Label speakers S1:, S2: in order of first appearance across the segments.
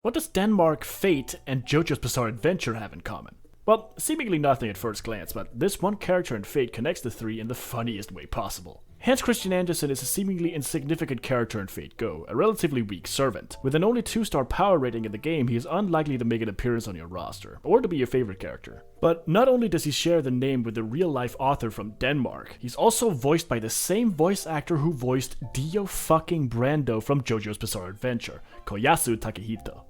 S1: What does Denmark, Fate, and Jojo's Bizarre Adventure have in common? Well, seemingly nothing at first glance, but this one character in Fate connects the three in the funniest way possible. Hans Christian Andersen is a seemingly insignificant character in Fate Go, a relatively weak servant. With an only 2-star power rating in the game, he is unlikely to make an appearance on your roster, or to be your favorite character. But not only does he share the name with the real-life author from Denmark, he's also voiced by the same voice actor who voiced Dio fucking Brando from JoJo's Bizarre Adventure, Koyasu Takehito.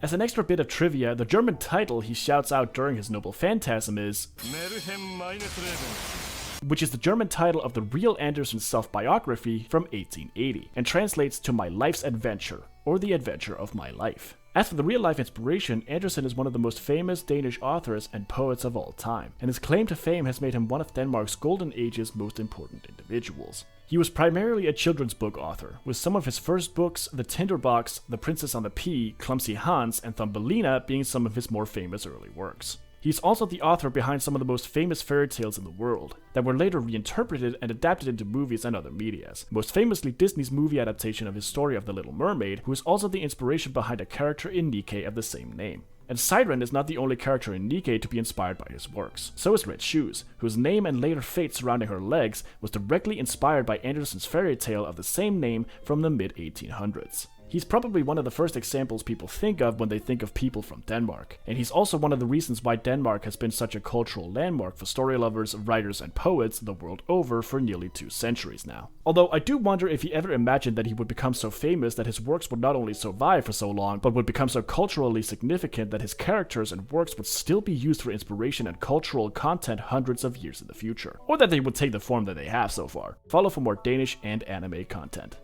S1: As an extra bit of trivia, the German title he shouts out during his noble phantasm is which is the German title of the real Andersen self-biography from 1880, and translates to My Life's Adventure, or The Adventure of My Life. As for the real-life inspiration, Andersen is one of the most famous Danish authors and poets of all time, and his claim to fame has made him one of Denmark's golden age's most important individuals. He was primarily a children's book author, with some of his first books, The Tinderbox, The Princess on the Pea, Clumsy Hans, and Thumbelina being some of his more famous early works. He's also the author behind some of the most famous fairy tales in the world, that were later reinterpreted and adapted into movies and other medias, most famously Disney's movie adaptation of his story of The Little Mermaid, who is also the inspiration behind a character in Nikke of the same name. And Siren is not the only character in Nikke to be inspired by his works. So is Red Shoes, whose name and later fate surrounding her legs was directly inspired by Andersen's fairy tale of the same name from the mid-1800s. He's probably one of the first examples people think of when they think of people from Denmark, and he's also one of the reasons why Denmark has been such a cultural landmark for story lovers, writers, and poets the world over for nearly 2 centuries now. Although I do wonder if he ever imagined that he would become so famous that his works would not only survive for so long, but would become so culturally significant that his characters and works would still be used for inspiration and cultural content hundreds of years in the future, or that they would take the form that they have so far. Follow for more Danish and anime content.